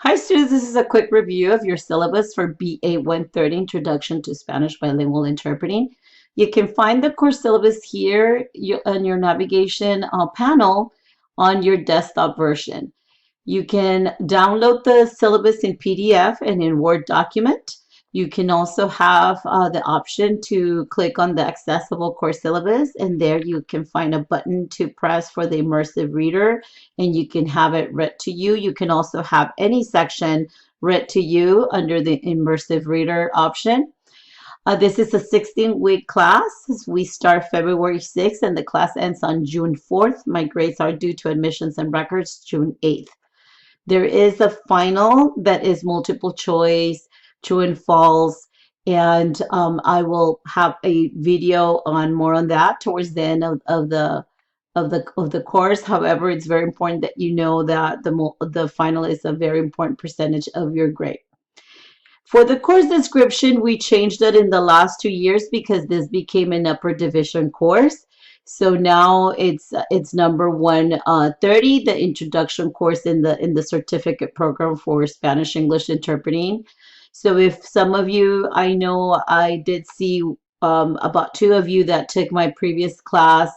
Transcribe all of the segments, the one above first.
Hi students, this is a quick review of your syllabus for BA 130 Introduction to Spanish Bilingual Interpreting. You can find the course syllabus here on your navigation panel on your desktop version. You can download the syllabus in PDF and in Word document. You can also have the option to click on the accessible course syllabus, and there you can find a button to press for the immersive reader, and you can have it read to you. You can also have any section read to you under the immersive reader option. This is a 16-week class. We start February 6th and the class ends on June 4th. My grades are due to admissions and records June 8th. There is a final that is multiple choice, true and false, and I will have a video on more on that towards the end of the course. However, it's very important that you know that the final is a very important percentage of your grade. For the course description, we changed it in the last 2 years because this became an upper division course. So now it's number 130, the introduction course in the certificate program for Spanish English interpreting. So if some of you, I know I did see about 2 of you that took my previous class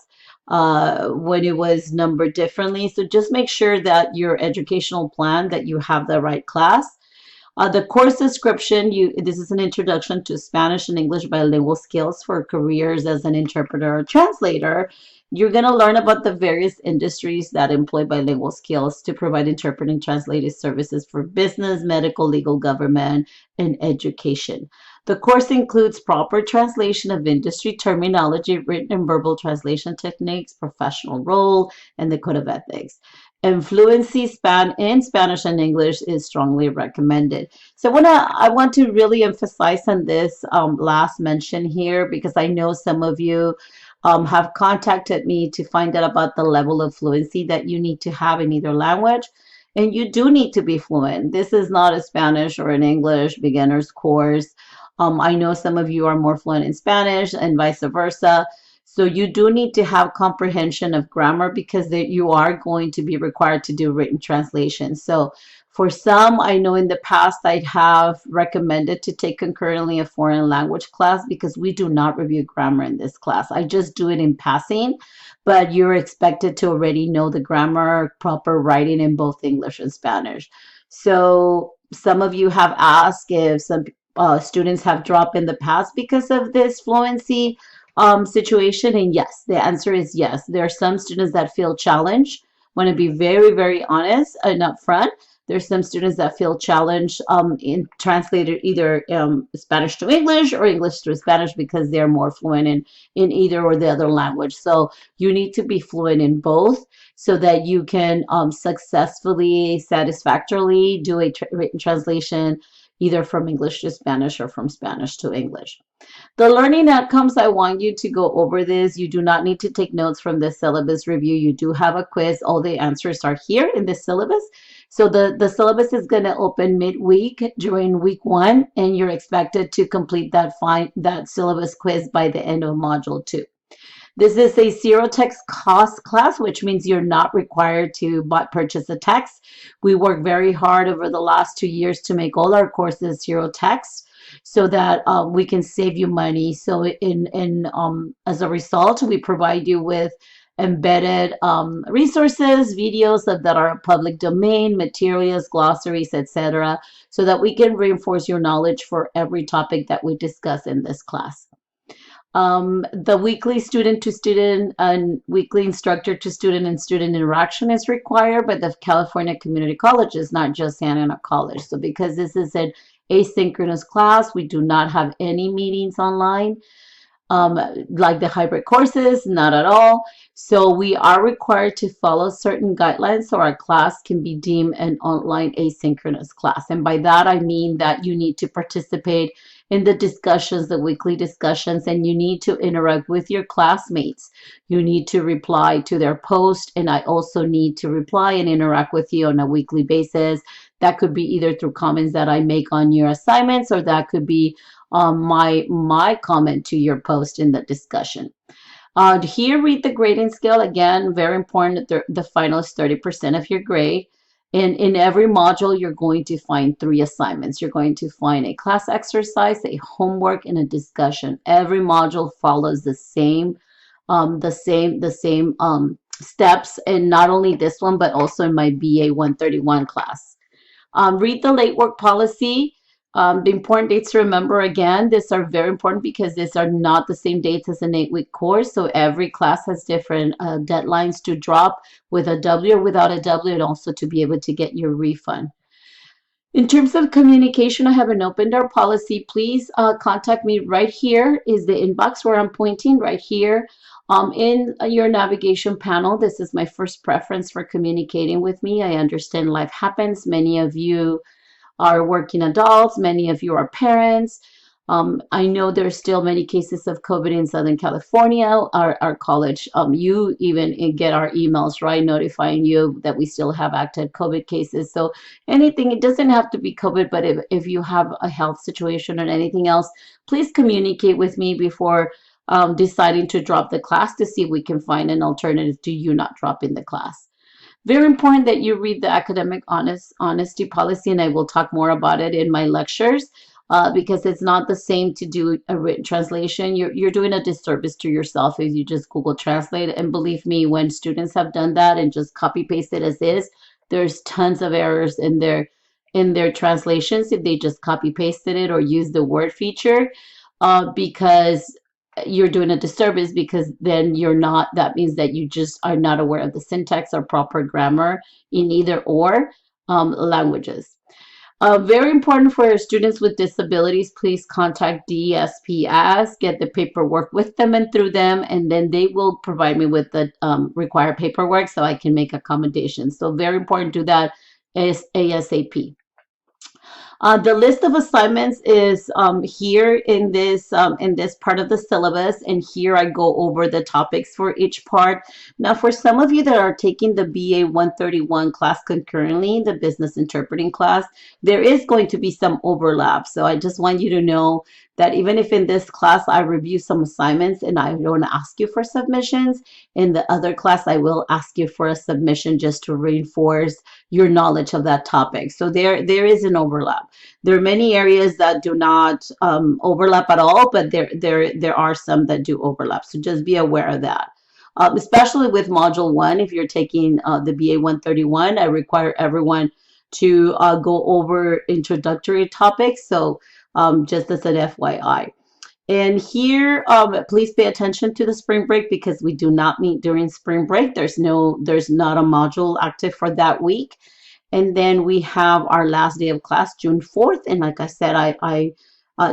when it was numbered differently. So just make sure that your educational plan, that you have the right class. The course description, this is an introduction to Spanish and English bilingual skills for careers as an interpreter or translator. You're going to learn about the various industries that employ bilingual skills to provide interpreting translated services for business, medical, legal, government, and education. The course includes proper translation of industry terminology, written and verbal translation techniques, professional role, and the code of ethics. And fluency in Spanish and English is strongly recommended. So I want to really emphasize on this last mention here, because I know some of you have contacted me to find out about the level of fluency that you need to have in either language. And you do need to be fluent. This is not a Spanish or an English beginner's course. I know some of you are more fluent in Spanish and vice versa. So you do need to have comprehension of grammar because you are going to be required to do written translation. So for some, I know in the past I'd have recommended to take concurrently a foreign language class because we do not review grammar in this class. I just do it in passing, but you're expected to already know the grammar, proper writing in both English and Spanish. So some of you have asked if some students have dropped in the past because of this fluency situation, and yes, the answer is yes. There are some students that feel challenged. Want to be very, very honest and upfront. There's some students that feel challenged in translated either Spanish to English or English to Spanish because they're more fluent in either or the other language. So you need to be fluent in both so that you can successfully, satisfactorily do a written translation either from English to Spanish or from Spanish to English. The learning outcomes, I want you to go over this. You do not need to take notes from the syllabus review. You do have a quiz. All the answers are here in the syllabus. So the syllabus is going to open midweek during week 1, and you're expected to complete that syllabus quiz by the end of module 2. This is a zero text cost class, which means you're not required to purchase a text. We work very hard over the last 2 years to make all our courses zero text so that we can save you money. So as a result, we provide you with embedded resources, videos that are public domain, materials, glossaries, etc., so that we can reinforce your knowledge for every topic that we discuss in this class. The weekly student to student and weekly instructor to student and student interaction is required by the California Community Colleges, not just Santa Ana College. So because this is an asynchronous class, we do not have any meetings online. Like the hybrid courses, not at all. So we are required to follow certain guidelines so our class can be deemed an online asynchronous class. And by that, I mean that you need to participate in the discussions, the weekly discussions, and you need to interact with your classmates. You need to reply to their post, and I also need to reply and interact with you on a weekly basis. That could be either through comments that I make on your assignments, or that could be my comment to your post in the discussion. Here, read the grading scale. Again, very important. The final is 30% of your grade. And in every module, you're going to find 3 assignments. You're going to find a class exercise, a homework, and a discussion. Every module follows the same steps, and not only this one, but also in my BA 131 class. Read the late work policy. The important dates to remember, again, these are very important because these are not the same dates as an 8-week course. So every class has different deadlines to drop with a W or without a W, and also to be able to get your refund. In terms of communication, I have an open door policy. Please contact me right here is the inbox where I'm pointing right here. In your navigation panel, this is my first preference for communicating with me. I understand life happens. Many of you are working adults. Many of you are parents. I know there's still many cases of COVID in Southern California. Our college, you even get our emails, right, notifying you that we still have active COVID cases. So anything, it doesn't have to be COVID, but if you have a health situation or anything else, please communicate with me before deciding to drop the class to see if we can find an alternative to you not dropping the class. Very important that you read the academic honesty policy, and I will talk more about it in my lectures because it's not the same to do a written translation. You're doing a disservice to yourself if you just Google Translate. And believe me, when students have done that and just copy paste it as is, there's tons of errors in their translations if they just copy pasted it or use the word feature because you're doing a disservice, because then you're not, that means that you just are not aware of the syntax or proper grammar in either or languages. Very important for students with disabilities, please contact DSPS, get the paperwork with them and through them, and then they will provide me with the required paperwork so I can make accommodations. So very important to do that ASAP. The list of assignments is here in this part of the syllabus, and here I go over the topics for each part. Now, for some of you that are taking the BA 131 class concurrently, the business interpreting class, there is going to be some overlap. So I just want you to know that even if in this class I review some assignments and I don't ask you for submissions, in the other class I will ask you for a submission just to reinforce your knowledge of that topic. So there is an overlap. There are many areas that do not overlap at all, but there are some that do overlap. So just be aware of that. Especially with Module 1, if you're taking the BA 131, I require everyone to go over introductory topics. So just as an FYI. And here, please pay attention to the spring break because we do not meet during spring break. There's not a module active for that week. And then we have our last day of class, June 4th. And like I said, I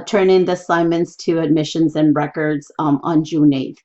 turn in the assignments to admissions and records on June 8th.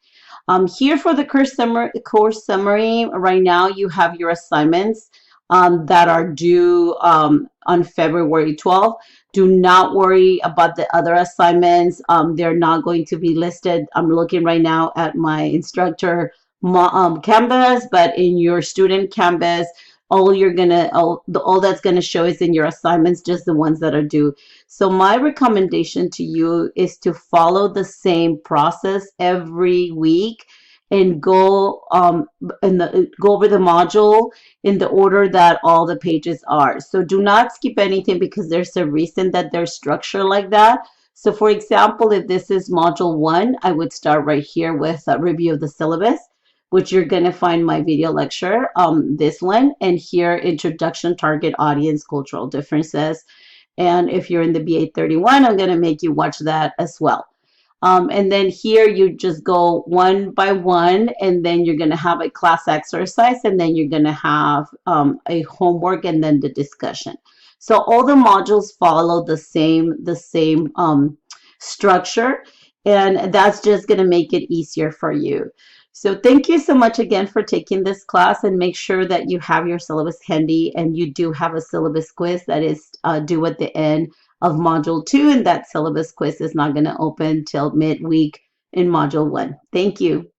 Here for the course summary, right now you have your assignments that are due on February 12th. Do not worry about the other assignments. They're not going to be listed. I'm looking right now at my instructor Canvas, but in your student Canvas, all that's gonna show is in your assignments, just the ones that are due. So my recommendation to you is to follow the same process every week and go go over the module in the order that all the pages are. So do not skip anything because there's a reason that they're structured like that. So for example, if this is module 1, I would start right here with a review of the syllabus, which you're going to find my video lecture, this one, and here, introduction, target audience, cultural differences. And if you're in the BA31, I'm going to make you watch that as well. And then here you just go one by one, and then you're going to have a class exercise, and then you're going to have a homework, and then the discussion. So all the modules follow the same structure, and that's just going to make it easier for you. So thank you so much again for taking this class, and make sure that you have your syllabus handy, and you do have a syllabus quiz that is due at the end of module 2, and that syllabus quiz is not going to open till midweek in module 1. Thank you.